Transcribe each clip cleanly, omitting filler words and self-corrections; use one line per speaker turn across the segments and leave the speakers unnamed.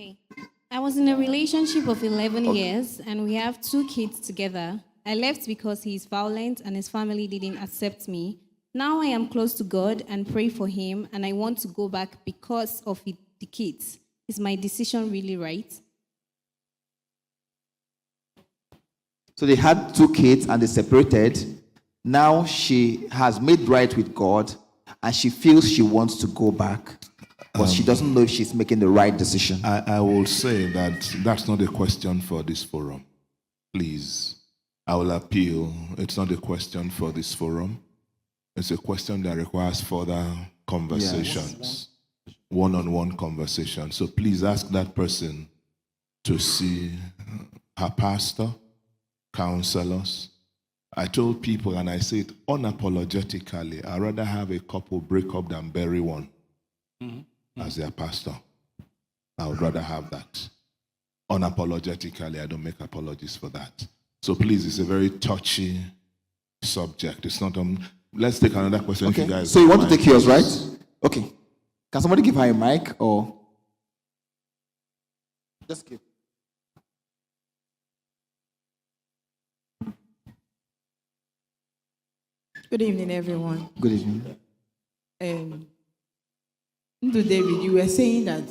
Okay. I was in a relationship of 11 years and we have 2 kids together. I left because he is violent and his family didn't accept me. Now I am close to God and pray for him and I want to go back because of the kids. Is my decision really right?
So they had 2 kids and they separated. Now she has made right with God and she feels she wants to go back, but she doesn't know if she's making the right decision.
I will say that that's not a question for this forum. Please, I will appeal. It's not a question for this forum. It's a question that requires further conversations, one-on-one conversation. So please ask that person to see her pastor, counselors. I told people, and I say it unapologetically, I'd rather have a couple break up than bury one as their pastor. I would rather have that. Unapologetically, I don't make apologies for that. So please, it's a very touchy subject. It's not let's take another question.
Okay.
If you guys
So you want to
mind.
take yours, right? Okay. Can somebody give her a mic or just give?
Good evening, everyone.
Good evening.
David, you were saying that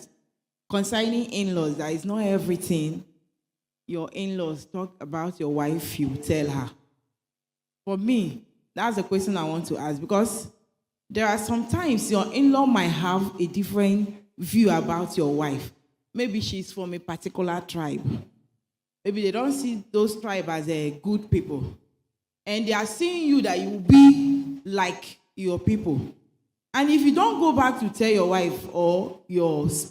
concerning in-laws, that is not everything your in-laws talk about your wife, you tell her. For me, that's the question I want to ask, because there are sometimes your in-law might have a different view about your wife. Maybe she's from a particular tribe. Maybe they don't see those tribes as good people. And they are seeing you that you will be like your people. And if you don't go back to tell your wife or your person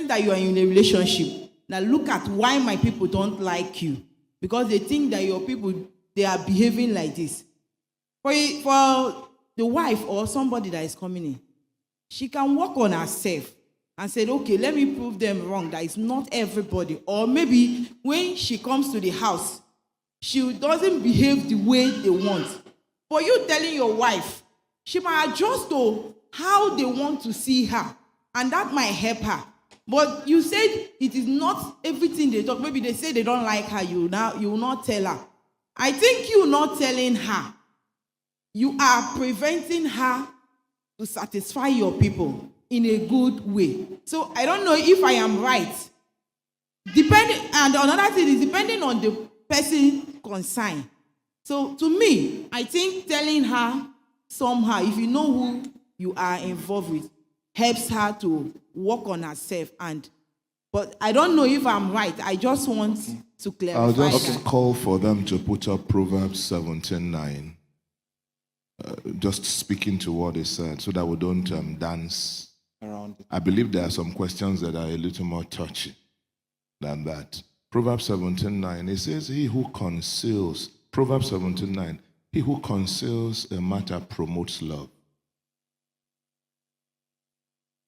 that you are in a relationship, now look at why my people don't like you, because they think that your people, they are behaving like this. For the wife or somebody that is coming in, she can work on herself and say, okay, let me prove them wrong, that it's not everybody. Or maybe when she comes to the house, she doesn't behave the way they want. For you telling your wife, she might adjust to how they want to see her, and that might help her. But you said it is not everything they talk. Maybe they say they don't like her, you will not tell her. I think you not telling her, you are preventing her to satisfy your people in a good way. So I don't know if I am right. And another thing is depending on the person concerned. So to me, I think telling her somehow, if you know who you are involved with, helps her to work on herself. But I don't know if I'm right. I just want to clarify.
I'll just call for them to put up Proverbs 17:9. Just speaking to what they said, so that we don't dance around it. I believe there are some questions that are a little more touchy than that. Proverbs 17:9, it says, he who conceals, Proverbs 17:9, he who conceals a matter promotes love.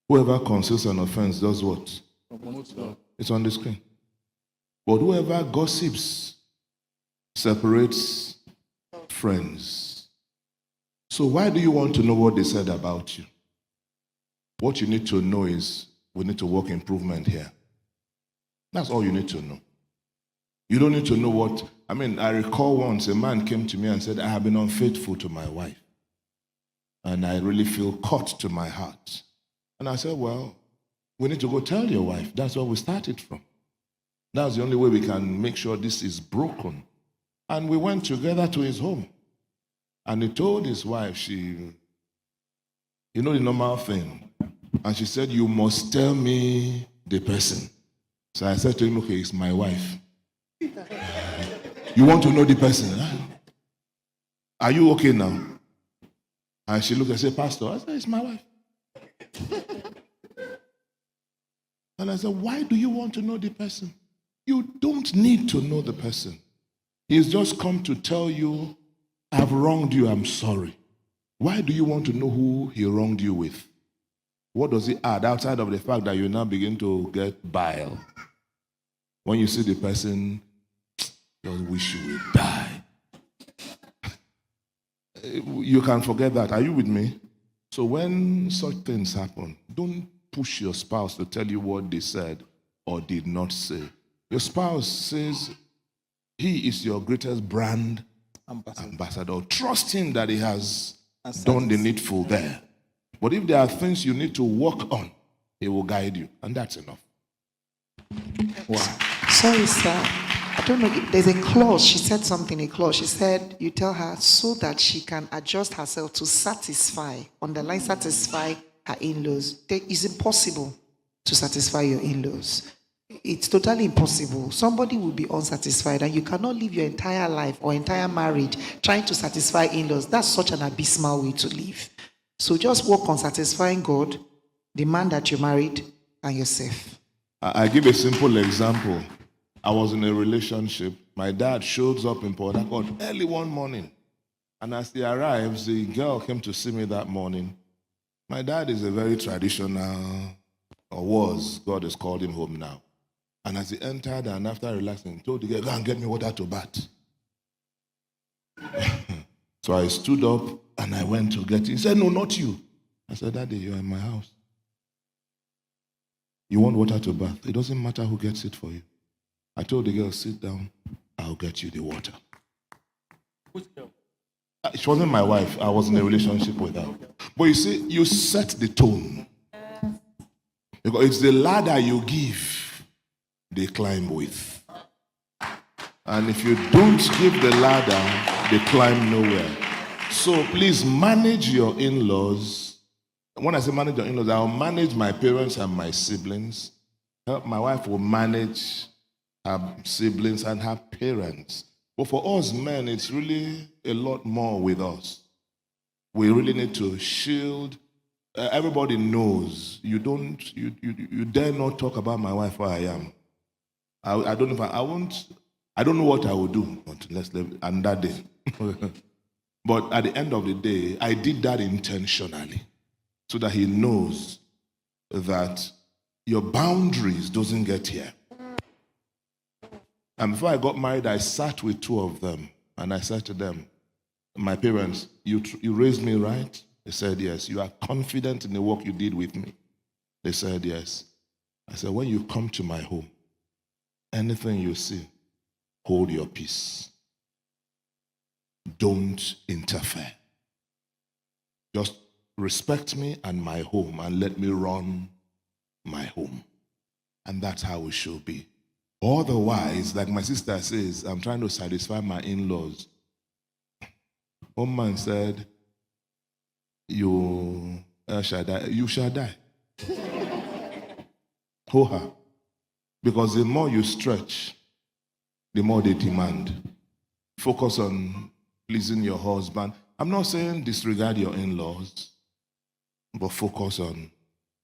Whoever conceals an offense does what? Promotes love. It's on the screen. But whoever gossips separates friends. So why do you want to know what they said about you? What you need to know is we need to work improvement here. That's all you need to know. You don't need to know what, I recall once a man came to me and said, I have been unfaithful to my wife. And I really feel cut to my heart. And I said, well, we need to go tell your wife. That's where we started from. That's the only way we can make sure this is broken. And we went together to his home. And he told his wife, you know the normal thing. And she said, you must tell me the person. So I said to him, okay, it's my wife. You want to know the person? Huh? Are you okay now? And she looked and said, Pastor, I said, it's my wife. And I said, why do you want to know the person? You don't need to know the person. He's just come to tell you, I've wronged you, I'm sorry. Why do you want to know who he wronged you with? What does it add outside of the fact that you now begin to get bile? When you see the person, just wish you would die. You can forget that. Are you with me? So when such things happen, don't push your spouse to tell you what they said or did not say. Your spouse says he is your greatest brand ambassador. Trust him that he has done the needful there. But if there are things you need to work on, he will guide you, and that's enough.
Wow. Sorry, sir. I don't know. There's a clause. She said something, a clause. She said, you tell her so that she can adjust herself to satisfy, underline satisfy her in-laws. It's impossible to satisfy your in-laws. It's totally impossible. Somebody will be unsatisfied, and you cannot live your entire life or entire marriage trying to satisfy in-laws. That's such an abysmal way to live. So just work on satisfying God, the man that you married, and yourself.
I give a simple example. I was in a relationship. My dad shows up in Port Harcourt early one morning. And as he arrives, the girl came to see me that morning. My dad is a very traditional, or was, God has called him home now. And as he entered and after relaxing, he told the girl, go and get me water to bath. So I stood up and I went to get it. He said, no, not you. I said, Daddy, you're in my house. You want water to bath? It doesn't matter who gets it for you. I told the girl, sit down, I'll get you the water.
Which girl?
She wasn't my wife. I was in a relationship with her. But you see, you set the tone. Because it's the ladder you give, they climb with. And if you don't give the ladder, they climb nowhere. So please manage your in-laws. When I say manage your in-laws, I'll manage my parents and my siblings. My wife will manage her siblings and her parents. But for us men, it's really a lot more with us. We really need to shield. Everybody knows you dare not talk about my wife where I am. I don't know if I won't. I don't know what I will do unless on that day. But at the end of the day, I did that intentionally so that he knows that your boundaries doesn't get here. And before I got married, I sat with two of them and I said to them, my parents, you raised me right? They said, yes. You are confident in the work you did with me? They said, yes. I said, when you come to my home, anything you see, hold your peace. Don't interfere. Just respect me and my home and let me run my home. And that's how it should be. Otherwise, like my sister says, I'm trying to satisfy my in-laws. One man said, you shall die. You shall die. Ho-ha. Because the more you stretch, the more they demand. Focus on pleasing your husband. I'm not saying disregard your in-laws, but focus on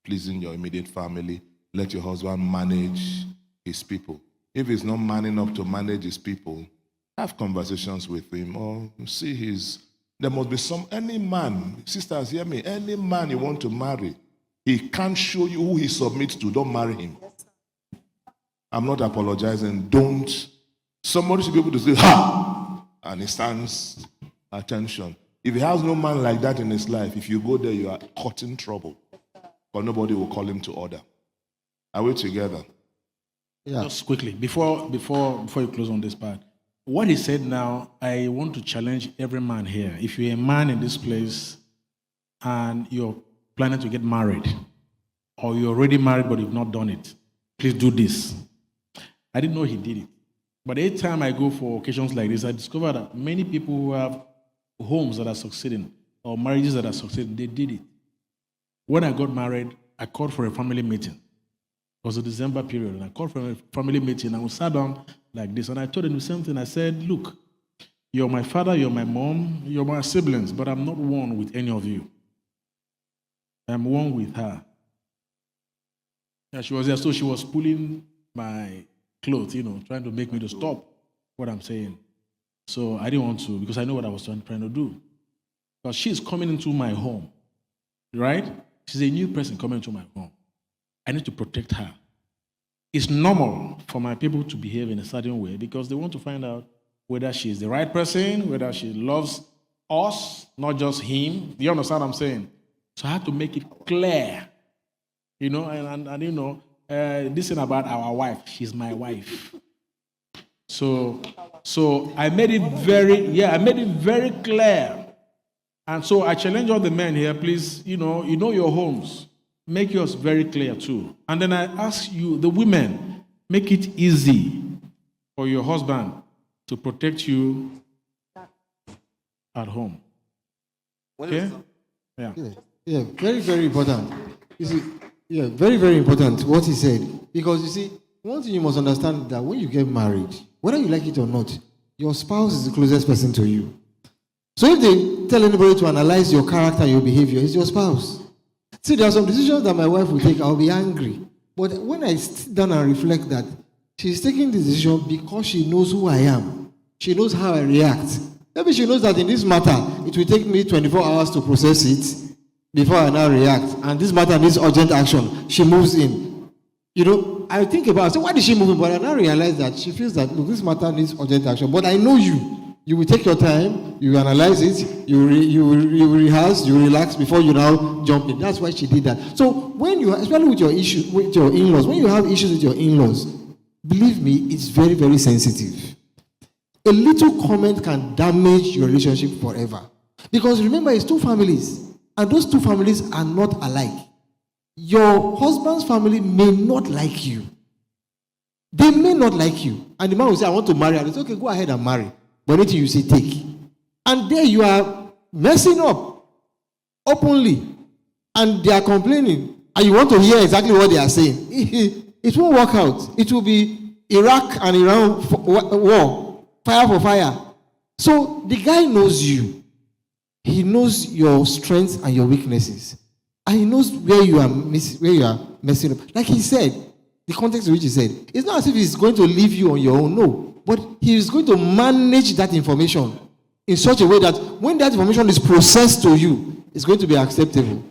pleasing your immediate family. Let your husband manage his people. If he's not man enough to manage his people, have conversations with him or see there must be any man, sisters, hear me, any man you want to marry, he can't show you who he submits to, don't marry him. I'm not apologizing, don't. Somebody should be able to say, ha! And he stands, attention. If he has no man like that in his life, if you go there, you are caught in trouble. But nobody will call him to order. Are we together?
Yeah.
Just quickly, before you close on this part, what he said now, I want to challenge every man here. If you're a man in this place and you're planning to get married, or you're already married but you've not done it, please do this. I didn't know he did it. But every time I go for occasions like this, I discover that many people who have homes that are succeeding or marriages that are succeeding, they did it. When I got married, I called for a family meeting. It was a December period, and I called for a family meeting, and we sat down like this, and I told them the same thing. I said, look, you're my father, you're my mom, you're my siblings, but I'm not one with any of you. I'm one with her. And she was there, so she was pulling my clothes, trying to make me to stop what I'm saying. So I didn't want to, because I know what I was trying to do. Because she's coming into my home, right? She's a new person coming into my home. I need to protect her. It's normal for my people to behave in a certain way because they want to find out whether she is the right person, whether she loves us, not just him. Do you understand what I'm saying? So I have to make it clear. You know, and you know, this thing about our wife, she's my wife. So I made it very clear. And so I challenge all the men here, please, you know your homes. Make yours very clear too. And then I ask you, the women, make it easy for your husband to protect you at home. Okay? Yeah.
Yeah, very, very important. You see, yeah, very, very important what he said. Because you see, one thing you must understand that when you get married, whether you like it or not, your spouse is the closest person to you. So if they tell anybody to analyze your character, your behavior, it's your spouse. See, there are some decisions that my wife will take, I'll be angry. But when I sit down and reflect that she's taking the decision because she knows who I am. She knows how I react. Maybe she knows that in this matter, it will take me 24 hours to process it before I now react. And this matter needs urgent action. She moves in. You know, I think about it. So why did she move in? But I now realize that she feels that, look, this matter needs urgent action. But I know you. You will take your time, you analyze it, you rehearse, you relax before you now jump in. That's why she did that. So when you, especially with your issues, with your in-laws, when you have issues with your in-laws, believe me, it's very, very sensitive. A little comment can damage your relationship forever. Because remember, it's two families, and those two families are not alike. Your husband's family may not like you. They may not like you. And the man will say, I want to marry. And it's okay, go ahead and marry. But anything you say, take. And there you are messing up openly. And they are complaining. And you want to hear exactly what they are saying. It won't work out. It will be Iraq and Iran war. Fire for fire. So the guy knows you. He knows your strengths and your weaknesses. And he knows where you are messing up. Like he said, the context in which he said, it's not as if he's going to leave you on your own. No. But he is going to manage that information in such a way that when that information is processed to you, it's going to be acceptable.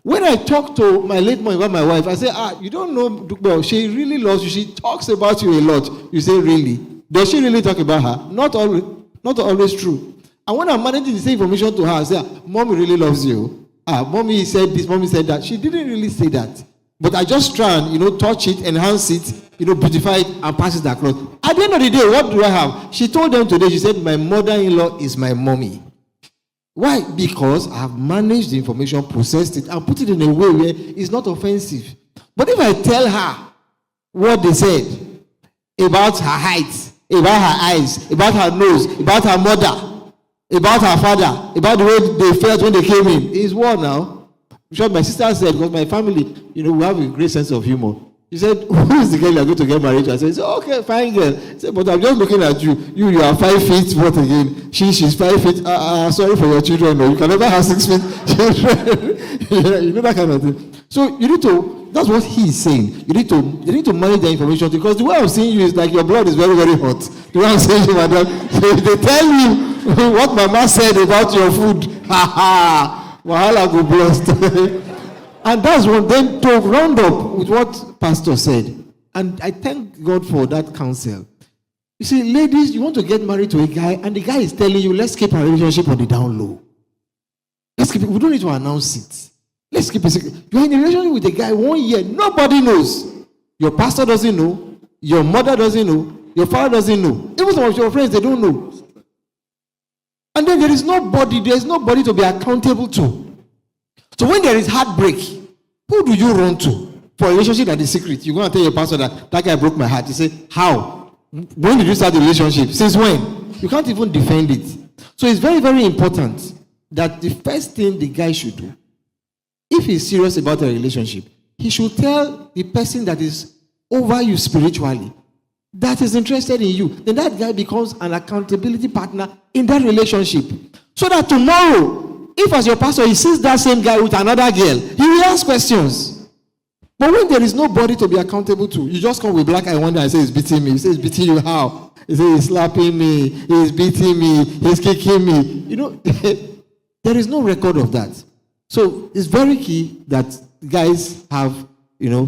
When I talk to my late mom about my wife, I say, you don't know, well, she really loves you. She talks about you a lot. You say, really? Does she really talk about her? Not always true. And when I'm managing the same information to her, I say, Mommy really loves you. Mommy said this, Mommy said that. She didn't really say that. But I just try and, touch it, enhance it, beautify it, and pass it across. At the end of the day, what do I have? She told them today, she said, my mother-in-law is my mommy. Why? Because I have managed the information, processed it, and put it in a way where it's not offensive. But if I tell her what they said about her height, about her eyes, about her nose, about her mother, about her father, about the way they felt when they came in, it's war now. Sure, my sister said, because my family, we have a great sense of humor. She said, who is the girl you are going to get married to? I said, okay, fine girl. She said, but I'm just looking at you. You are 5 feet, what again? She's 5 feet. Sorry for your children. No, you can never have 6 feet children. You know that kind of thing. So you need to, that's what he is saying. You need to manage the information, because the way I'm seeing you is like your blood is very, very hot. The way I'm saying you, madam, they tell you what mama said about your food. Ha ha. Wahala go blast. And that's one. Then to round up with what Pastor said, and I thank God for that counsel. You see, ladies, you want to get married to a guy, and the guy is telling you, let's keep our relationship on the down low. Let's keep it. We don't need to announce it. Let's keep it secret. You're in a relationship with a guy 1 year. Nobody knows. Your pastor doesn't know. Your mother doesn't know. Your father doesn't know. Even some of your friends, they don't know. And then there is nobody to be accountable to. So when there is heartbreak, who do you run to for a relationship that is secret? You're going to tell your pastor that guy broke my heart. You say, how? When did you start the relationship? Since when? You can't even defend it. So it's very, very important that the first thing the guy should do, if he's serious about a relationship, he should tell the person that is over you spiritually, that is interested in you. Then that guy becomes an accountability partner in that relationship. So that tomorrow, if as your pastor, he sees that same guy with another girl, he will ask questions. But when there is nobody to be accountable to, you just come with black eye one day and say, he's beating me. You say, he's beating you how? He say, he's slapping me, he's beating me, he's kicking me. There is no record of that. So it's very key that guys have,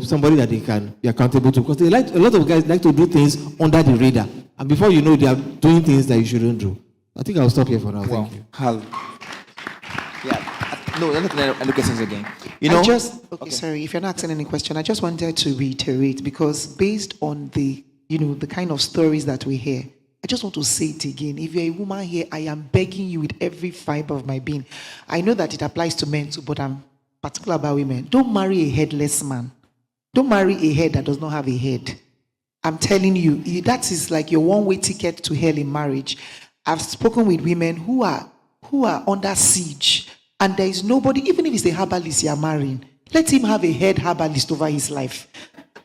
somebody that they can be accountable to, because a lot of guys like to do things under the radar, and before you know, they are doing things that you shouldn't do. I think I'll stop here for now. Thank you.
Yeah. No, you're not any questions again.
Sorry, if you're not asking any question, I just wanted to reiterate, because based on the kind of stories that we hear, I just want to say it again. If you're a woman here, I am begging you with every fiber of my being. I know that it applies to men too, but I'm particular about women. Don't marry a headless man. Don't marry a head that does not have a head. I'm telling you, that is like your one-way ticket to hell in marriage. I've spoken with women who are under siege, and there is nobody, even if it's a herbalist you're marrying, let him have a head herbalist over his life.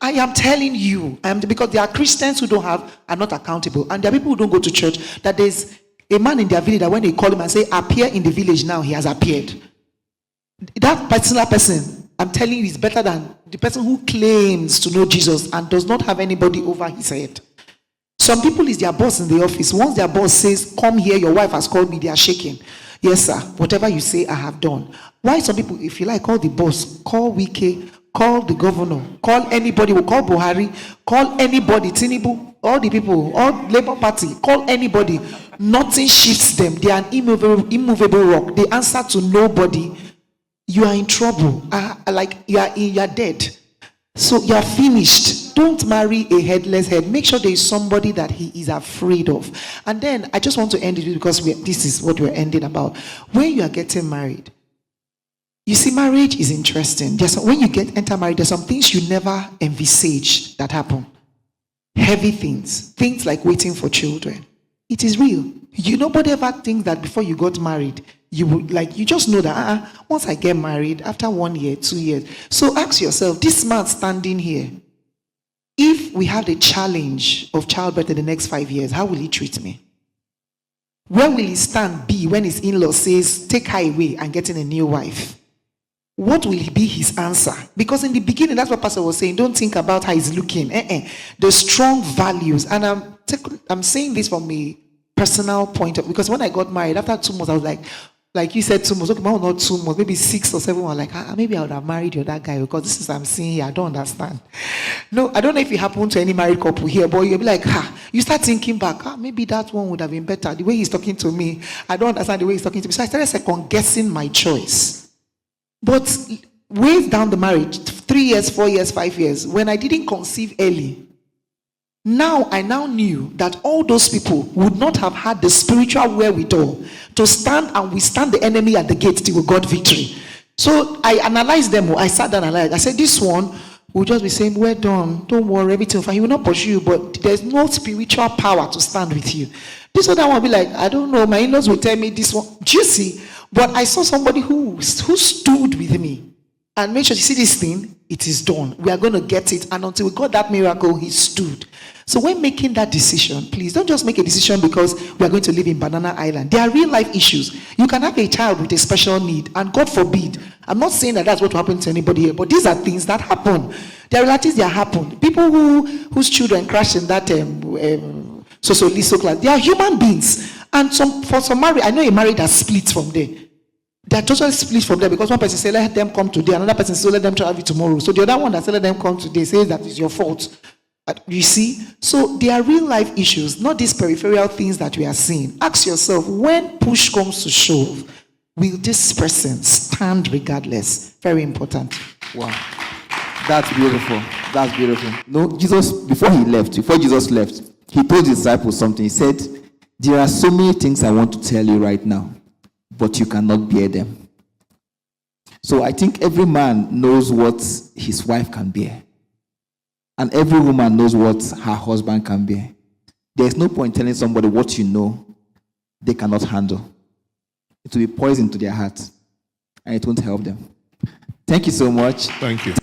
I am telling you, because there are Christians who are not accountable, and there are people who don't go to church, that there's a man in their village that when they call him and say, appear in the village now, he has appeared. That particular person, I'm telling you, is better than the person who claims to know Jesus and does not have anybody over his head. Some people is their boss in the office. Once their boss says, come here, your wife has called me, they are shaking. Yes, sir. Whatever you say, I have done. Why some people, if you like, call the boss, call Wike, call the governor, call anybody, call Buhari, call anybody, Tinubu, all the people, all Labour Party, call anybody. Nothing shifts them. They are an immovable rock. They answer to nobody. You are in trouble. You are dead. So you are finished. Don't marry a headless head. Make sure there is somebody that he is afraid of. And then I just want to end it because this is what we're ending about. When you are getting married, you see, marriage is interesting. When you enter marriage, there's some things you never envisaged that happen. Heavy things like waiting for children. It is real. Nobody ever thinks that before you got married, you just know that once I get married, after 1 year, 2 years. So ask yourself, this man standing here, if we have the challenge of childbirth in the next 5 years, how will he treat me? Where will his stand be when his in-law says, take her away and getting a new wife? What will be his answer? Because in the beginning, that's what Pastor was saying, don't think about how he's looking. The strong values. And I'm saying this from a personal point of, because when I got married, after 2 months, I was like you said, 2 months, okay, not 2 months, maybe 6 or 7 months, maybe I would have married the other guy, because this is I'm seeing here, I don't understand. No, I don't know if it happened to any married couple here, but you'll be like, you start thinking back, maybe that one would have been better. The way he's talking to me, I don't understand the way he's talking to me. So I started second guessing my choice. But way down the marriage, 3 years, 4 years, 5 years, when I didn't conceive early, I now knew that all those people would not have had the spiritual wherewithal to stand and withstand the enemy at the gate till we got victory. So I analyzed them. I sat down and analyzed. I said, this one will just be saying, well done, don't worry, everything fine. He will not pursue you, but there's no spiritual power to stand with you. This other one will be like, I don't know, my in-laws will tell me this one. Do you see? But I saw somebody who stood with me and made sure, you see this thing, it is done. We are going to get it. And until we got that miracle, he stood. So when making that decision, please don't just make a decision because we are going to live in Banana Island. There are real life issues. You can have a child with a special need, and God forbid, I'm not saying that that's what will happen to anybody here, but these are things that happen. There are realities that happen. People whose children crashed in that so class, they are human beings. And for some married, I know a marriage that splits from there. They are totally split from there because one person says, let them come today, another person says, let them travel tomorrow. So the other one that said, let them come today, says that it's your fault. You see? So there are real life issues, not these peripheral things that we are seeing. Ask yourself, when push comes to shove, will this person stand regardless? Very important.
Wow. That's beautiful. That's beautiful. No, before Jesus left, he told his disciples something. He said, there are so many things I want to tell you right now, but you cannot bear them. So I think every man knows what his wife can bear. And every woman knows what her husband can bear. There's no point telling somebody what you know they cannot handle. It will be poison to their heart, and it won't help them. Thank you so much.
Thank you.